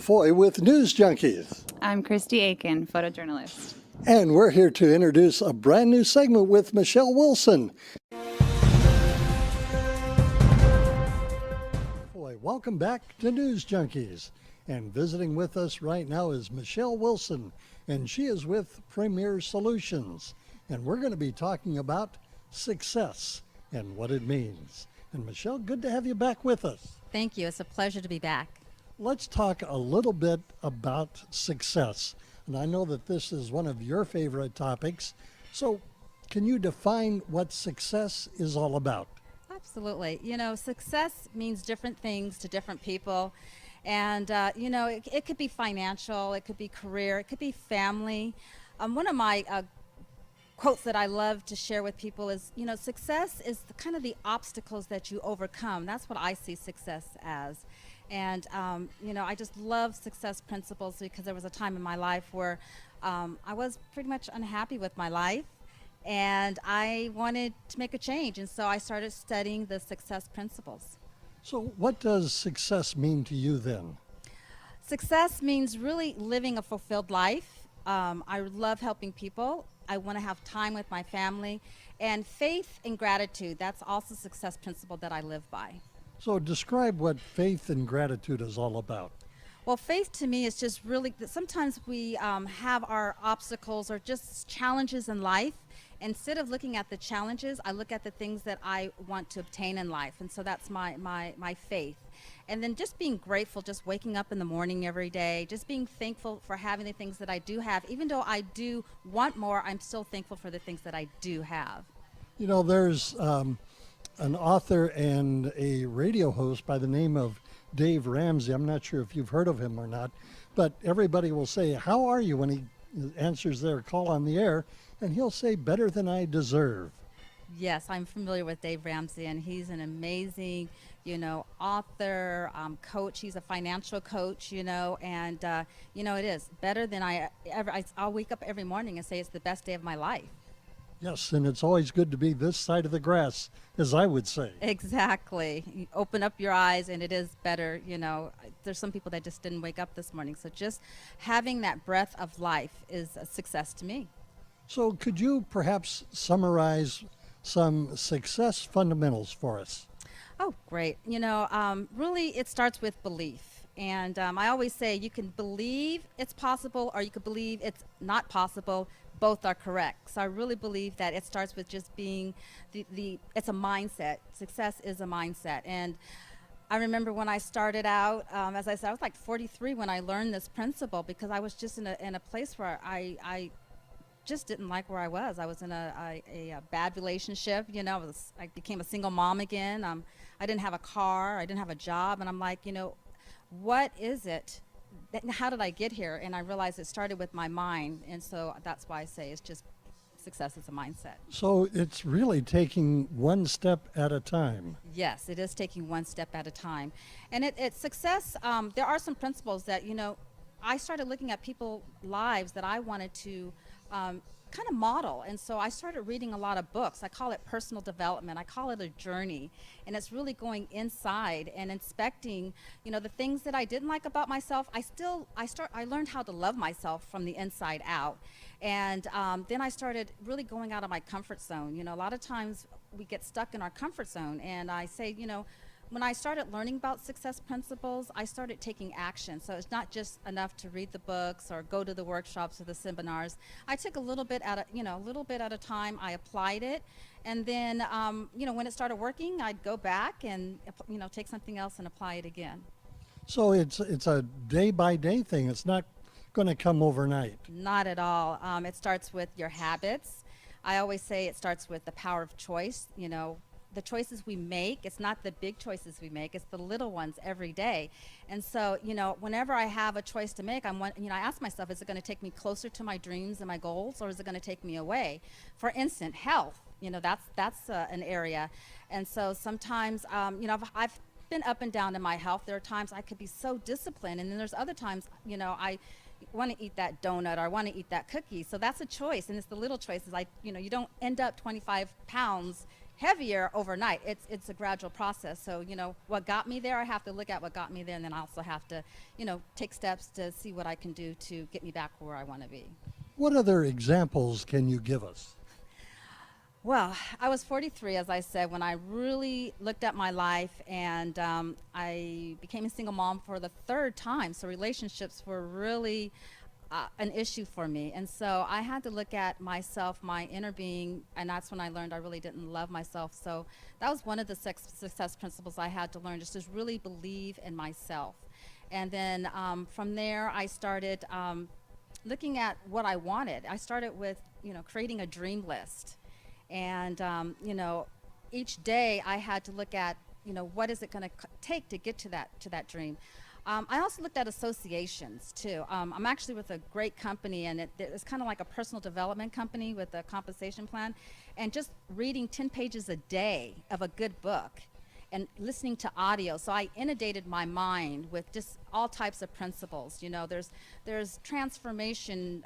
DeFoi with News Junkies. I'm Christy Aiken, photojournalist. And we're here to introduce a brand new segment with Michele Wilson. Boy, welcome back to News Junkies. And visiting with us right now is Michele Wilson, and she is with Premier Solutions. And we're going to be talking about success and what it means. And Michele, good to have you back with us. Thank you. It's a pleasure to be back. Let's talk a little bit about success. And I know that this is one of your favorite topics. So can you define what success is all about? Absolutely. You know, success means different things to different people. And, it could be financial, it could be career, it could be family. One of my quotes that I love to share with people is, success is kind of the obstacles that you overcome. That's what I see success as. And, I just love success principles because there was a time in my life where I was pretty much unhappy with my life and I wanted to make a change. And so I started studying the success principles. So what does success mean to you then? Success means really living a fulfilled life. I love helping people. I want to have time with my family. And faith and gratitude, that's also a success principle that I live by. So describe what faith and gratitude is all about. Well, faith to me is just really that sometimes we have our obstacles or just challenges in life. Instead of looking at the challenges, I look at the things that I want to obtain in life. And so that's my faith. And then just being grateful, just waking up in the morning every day, just being thankful for having the things that I do have. Even though I do want more, I'm still thankful for the things that I do have. You know, there's an author and a radio host by the name of Dave Ramsey. I'm not sure if you've heard of him or not, but everybody will say, "How are you?" when he answers their call on the air, and he'll say, "Better than I deserve." Yes, I'm familiar with Dave Ramsey, and he's an amazing, author, coach. He's a financial coach, and, it is better than I'll wake up every morning and say it's the best day of my life. Yes, and it's always good to be this side of the grass, as I would say. Exactly. You open up your eyes and it is better. There's some people that just didn't wake up this morning. So just having that breath of life is a success to me. So could you perhaps summarize some success fundamentals for us? Oh, great. Really it starts with belief. And I always say you can believe it's possible or you can believe it's not possible. Both are correct. So I really believe that it starts with just being it's a mindset. Success is a mindset. And I remember when I started out, as I said, I was like 43 when I learned this principle because I was just in a place where I just didn't like where I was. I was in a bad relationship. I became a single mom again. I didn't have a car. I didn't have a job. And I'm like, what is it? How did I get here? And I realized it started with my mind. And so that's why I say it's just success is a mindset. So it's really taking one step at a time. Yes, it is taking one step at a time. And it's success. There are some principles that, I started looking at people's lives that I wanted to kind of model. And so I started reading a lot of books. I call it personal development. I call it a journey. And it's really going inside and inspecting, the things that I didn't like about myself. I learned how to love myself from the inside out. And then I started really going out of my comfort zone. A lot of times we get stuck in our comfort zone. And I say, when I started learning about success principles, I started taking action. So it's not just enough to read the books or go to the workshops or the seminars. I took a little bit at a time. I applied it, and then when it started working, I'd go back and take something else and apply it again. So it's a day by day thing. It's not going to come overnight. Not at all. It starts with your habits. I always say it starts with the power of choice. The choices we make, it's not the big choices we make, it's the little ones every day. And so, whenever I have a choice to make, I ask myself, is it going to take me closer to my dreams and my goals, or is it going to take me away? For instance, health, that's an area. And so sometimes, I've been up and down in my health. There are times I could be so disciplined, and then there's other times, I want to eat that donut or I want to eat that cookie. So that's a choice, and it's the little choices. You don't end up 25 pounds heavier overnight. It's a gradual process. So, what got me there, I have to look at what got me there, and then I also have to, take steps to see what I can do to get me back where I want to be. What other examples can you give us? Well, I was 43, as I said, when I really looked at my life, and I became a single mom for the third time. So relationships were really an issue for me. And so I had to look at myself, my inner being, and that's when I learned I really didn't love myself. So that was one of the success principles I had to learn, just to really believe in myself. And then from there, I started looking at what I wanted. I started with, creating a dream list. And, each day I had to look at, what is it going to take to get to that dream. I also looked at associations too. I'm actually with a great company, and it's kind of like a personal development company with a compensation plan, and just reading 10 pages a day of a good book and listening to audio. So I inundated my mind with just all types of principles. There's transformation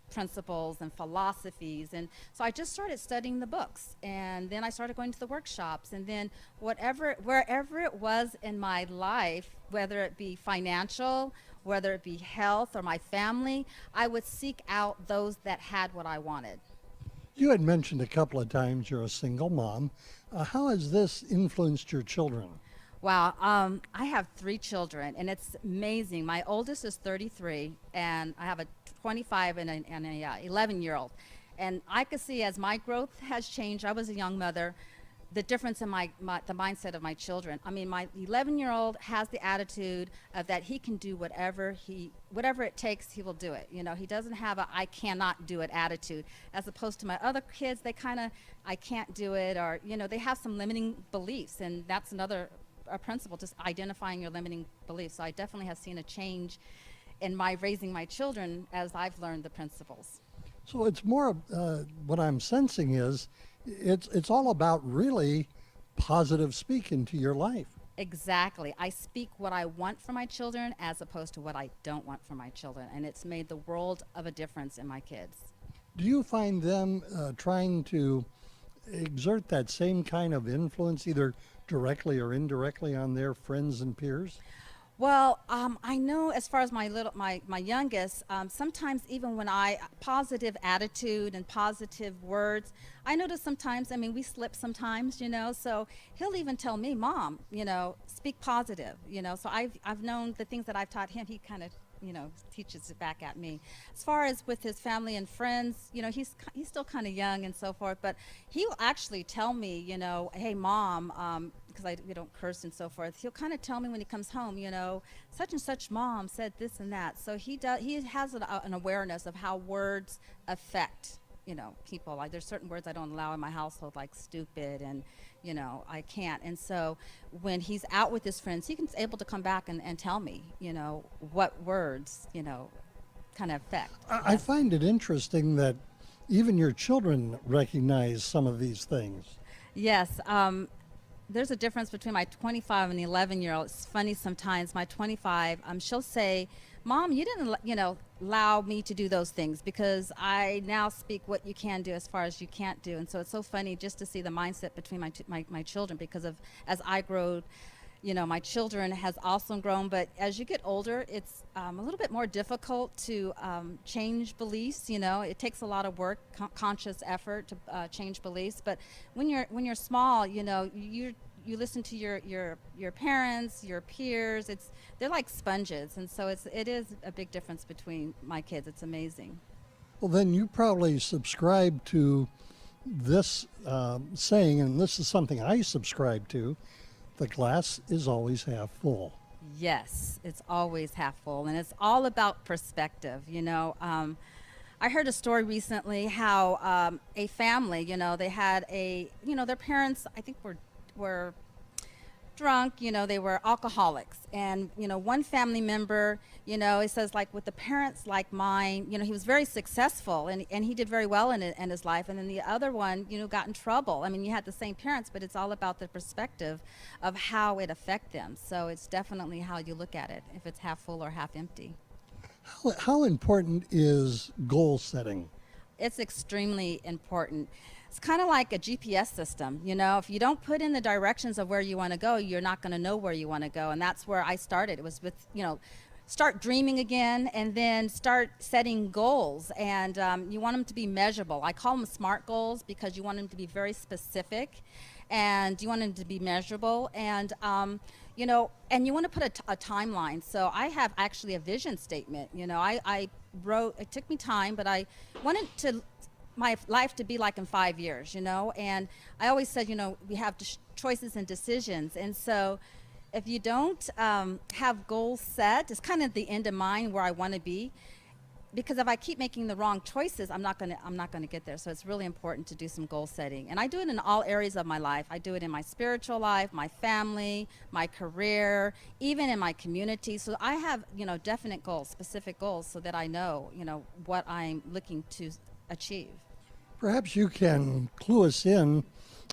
principles and philosophies, and so I just started studying the books, and then I started going to the workshops, and then wherever it was in my life, whether it be financial, whether it be health or my family, I would seek out those that had what I wanted. You had mentioned a couple of times you're a single mom. How has this influenced your children? Wow, I have 3 children, and it's amazing. My oldest is 33, and I have a 25 and a 11-year-old. And I could see as my growth has changed, I was a young mother, the difference in the mindset of my children. I mean, my 11-year-old has the attitude of that he can do whatever it takes, he will do it. He doesn't have a I cannot do it attitude, as opposed to my other kids, they kind of, I can't do it, or, they have some limiting beliefs, and that's another a principle, just identifying your limiting beliefs. So I definitely have seen a change in my raising my children as I've learned the principles. So it's more what I'm sensing is it's all about really positive speak into your life. Exactly. I speak what I want for my children as opposed to what I don't want for my children, and it's made the world of a difference in my kids. Do you find them trying to exert that same kind of influence, either directly or indirectly, on their friends and peers? Well, I know as far as my youngest, sometimes even when positive attitude and positive words, I notice sometimes, we slip sometimes, so he'll even tell me, Mom, speak positive, so I've known the things that I've taught him, he kind of, teaches it back at me. As far as with his family and friends, he's still kind of young and so forth, but he'll actually tell me, hey, Mom, because we don't curse and so forth, he'll kind of tell me when he comes home, such and such mom said this and that. So he has an awareness of how words affect, people. Like there's certain words I don't allow in my household, like stupid, and I can't. And so when he's out with his friends, he's able to come back and tell me, what words, kind of affect. I find it interesting that even your children recognize some of these things. Yes. There's a difference between my 25 and 11-year-old. It's funny sometimes. My 25, she'll say, Mom, you didn't, allow me to do those things, because I now speak what you can do as far as you can't do. And so it's so funny just to see the mindset between my children, because of as I grow, my children has also grown. But as you get older, it's a little bit more difficult to change beliefs. It takes a lot of work, conscious effort to change beliefs. But when you're small, you listen to your parents, your peers. They're like sponges, and so it is a big difference between my kids. It's amazing. Well, then you probably subscribe to this saying, and this is something I subscribe to: the glass is always half full. Yes, it's always half full, and it's all about perspective. I heard a story recently how a family, they had their parents, I think were drunk, they were alcoholics. And, one family member, it says, like with the parents like mine, he was very successful and he did very well in his life. And then the other one, got in trouble. You had the same parents, but it's all about the perspective of how it affects them. So it's definitely how you look at it, if it's half full or half empty. How important is goal setting? It's extremely important. it's kind of like a GPS system. You know, if you don't put in the directions of where you want to go, you're not going to know where you want to go. And that's where I started. It was with, start dreaming again, and then start setting goals. And you want them to be measurable. I call them SMART goals because you want them to be very specific, and you want them to be measurable, and and you want to put a timeline. So I have actually a vision statement. I wrote, it took me time, but I wanted my life to be like in 5 years, and I always said, we have choices and decisions. And so if you don't have goals set, it's kind of the end of mind where I want to be, because if I keep making the wrong choices, I'm not gonna get there. So it's really important to do some goal setting, and I do it in all areas of my life. I do it in my spiritual life, my family, my career, even in my community. So I have definite goals, specific goals, so that I know what I'm looking to achieve. Perhaps you can clue us in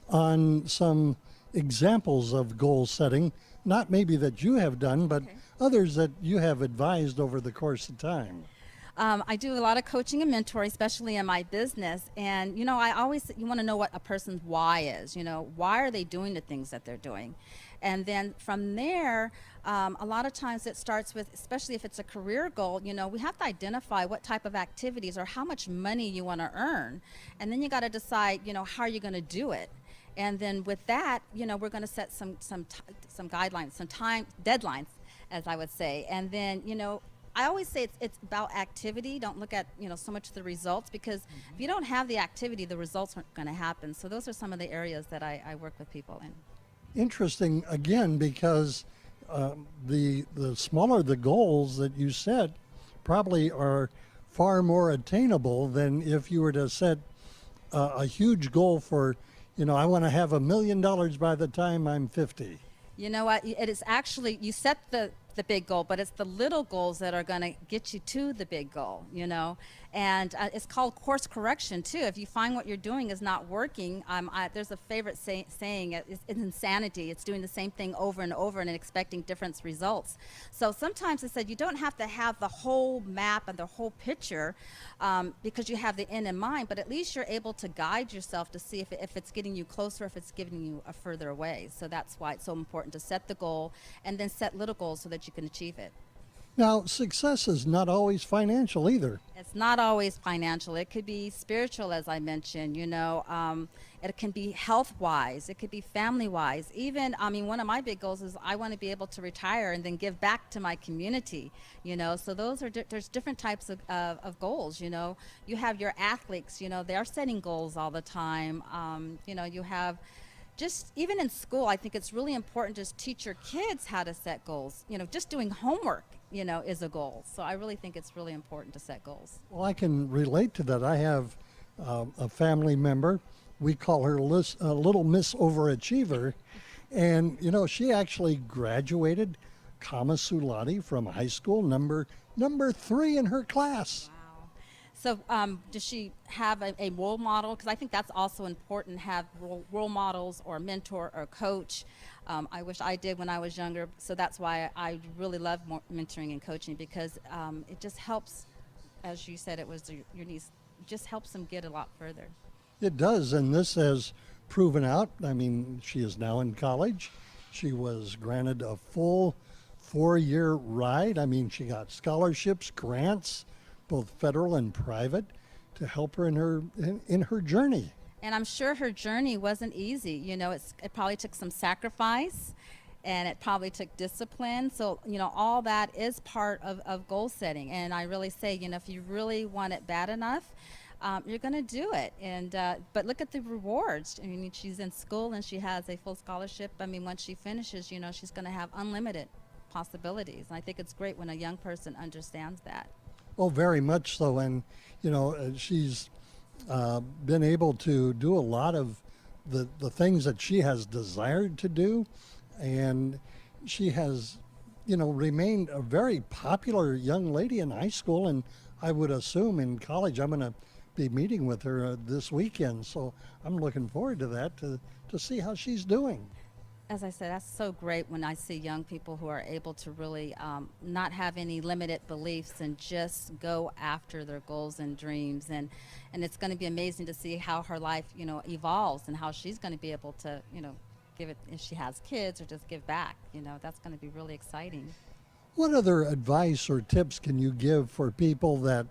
on some examples of goal setting, not maybe that you have done, but others that you have advised over the course of time. I do a lot of coaching and mentoring, especially in my business. And, you want to know what a person's why is. Why are they doing the things that they're doing? And then from there, a lot of times it starts with, especially if it's a career goal, we have to identify what type of activities or how much money you want to earn. And then you got to decide, how are you going to do it? And then with that, we're going to set some guidelines, some time deadlines, as I would say. And then, I always say it's about activity. Don't look at so much the results, because if you don't have the activity, the results aren't going to happen. So those are some of the areas that I work with people in. Interesting, again, because the smaller the goals that you set probably are far more attainable than if you were to set a huge goal for, I want to have $1 million by the time I'm 50. You know what? It is actually, you set the big goal, but it's the little goals that are going to get you to the big goal, and it's called course correction too. If you find what you're doing is not working, there's a favorite saying, it's insanity. It's doing the same thing over and over and expecting different results. So sometimes I said you don't have to have the whole map and the whole picture, because you have the end in mind, but at least you're able to guide yourself to see if it's getting you closer, if it's giving you a further away. So that's why it's so important to set the goal and then set little goals so that you can achieve it. Now, success is not always financial either. It's not always financial. It could be spiritual, as I mentioned. It can be health-wise. It could be family-wise. Even, one of my big goals is I want to be able to retire and then give back to my community. So there's different types of goals. You have your athletes. They're setting goals all the time. You have. Just even in school, I think it's really important to teach your kids how to set goals. Just doing homework, is a goal. So I really think it's really important to set goals. Well, I can relate to that. I have a family member. We call her Little Miss Overachiever. And, she actually graduated Kama Sulati from high school, number 3 in her class. So does she have a role model? Because I think that's also important, have role models or a mentor or a coach. I wish I did when I was younger. So that's why I really love mentoring and coaching, because it just helps, as you said, it was your niece, just helps them get a lot further. It does, and this has proven out. She is now in college. She was granted a full 4-year ride. She got scholarships, grants, both federal and private, to help her in her journey. And I'm sure her journey wasn't easy. It probably took some sacrifice, and it probably took discipline. So, all that is part of goal setting. And I really say, if you really want it bad enough, you're going to do it. And but look at the rewards. She's in school and she has a full scholarship. Once she finishes, she's going to have unlimited possibilities. And I think it's great when a young person understands that. Oh, very much so. And, she's been able to do a lot of the things that she has desired to do. And she has, remained a very popular young lady in high school. And I would assume in college, I'm going to be meeting with her this weekend. So I'm looking forward to that, to see how she's doing. as I said, that's so great when I see young people who are able to really not have any limited beliefs and just go after their goals and dreams. And it's going to be amazing to see how her life, evolves and how she's going to be able to, give it if she has kids or just give back. That's going to be really exciting. What other advice or tips can you give for people that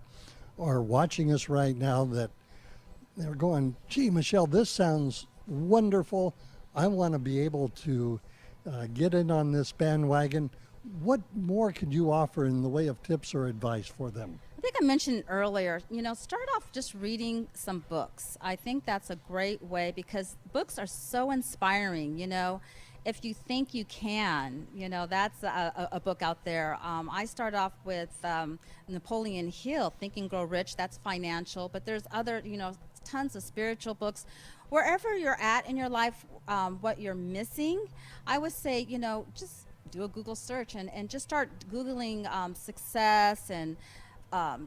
are watching us right now that they're going, gee, Michele, this sounds wonderful. I want to be able to get in on this bandwagon. What more could you offer in the way of tips or advice for them? I think I mentioned earlier, start off just reading some books. I think that's a great way because books are so inspiring, If you think you can, that's a book out there. I start off with Napoleon Hill, Think and Grow Rich. That's financial, but there's other, tons of spiritual books. Wherever you're at in your life, what you're missing, I would say, just do a Google search and just start Googling success and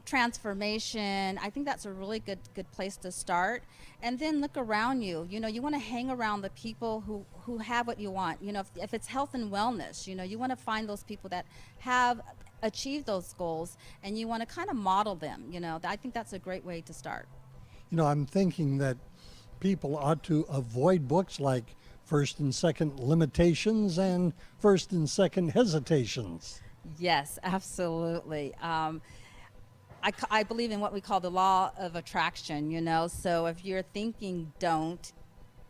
transformation. I think that's a really good place to start. And then look around you. You want to hang around the people who have what you want. If it's health and wellness, you want to find those people that have achieved those goals and you want to kind of model them. I think that's a great way to start. I'm thinking that people ought to avoid books like First and Second Limitations and First and Second Hesitations. Yes, absolutely. I believe in what we call the law of attraction, so if you're thinking don't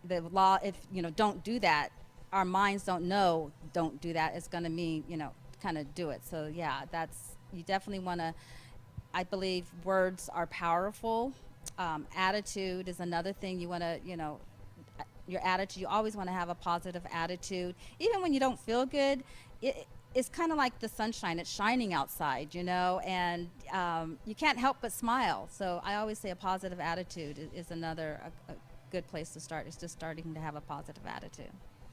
do that, our minds don't do that, it's going to mean, kind of do it. So yeah, you definitely want to, I believe words are powerful. Attitude is another thing you want to, your attitude, you always want to have a positive attitude. Even when you don't feel good, it's kind of like the sunshine, it's shining outside, and you can't help but smile. So I always say a positive attitude is another a good place to start. It's just starting to have a positive attitude.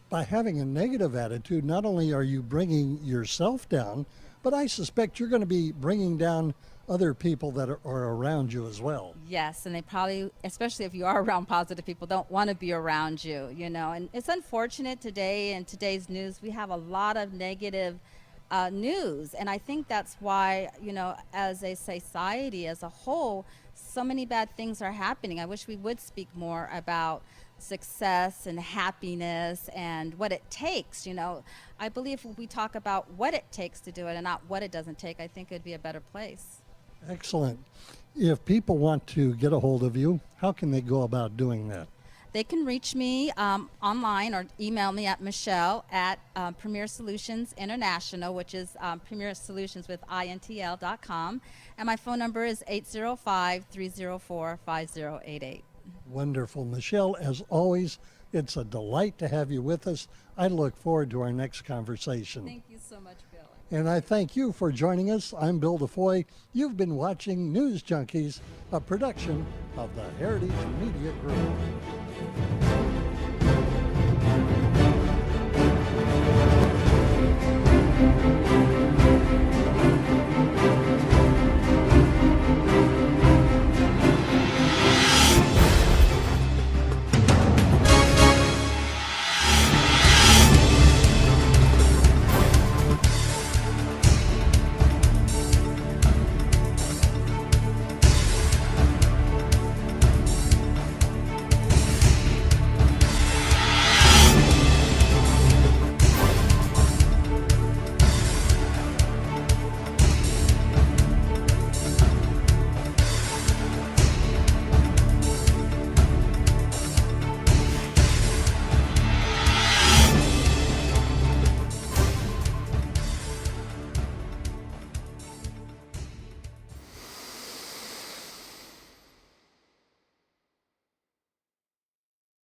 By having a negative attitude, not only are you bringing yourself down, but I suspect you're going to be bringing down other people that are around you as well. Yes, and they probably, especially if you are around positive people, don't want to be around you, And it's unfortunate today in today's news, we have a lot of negative news. And I think that's why, as a society as a whole, so many bad things are happening. I wish we would speak more about success and happiness and what it takes. I believe if we talk about what it takes to do it and not what it doesn't take, I think it'd be a better place. Excellent. If people want to get a hold of you, how can they go about doing that? They can reach me online or email me at Michele at Premier Solutions International, which is Premier Solutions with intl.com. And my phone number is 805-304-5088. Wonderful. Michele, as always, it's a delight to have you with us. I look forward to our next conversation. Thank you so much, Bill. And I thank you for joining us. I'm Bill DeFoi. You've been watching News Junkies, a production of the Heritage Media Group.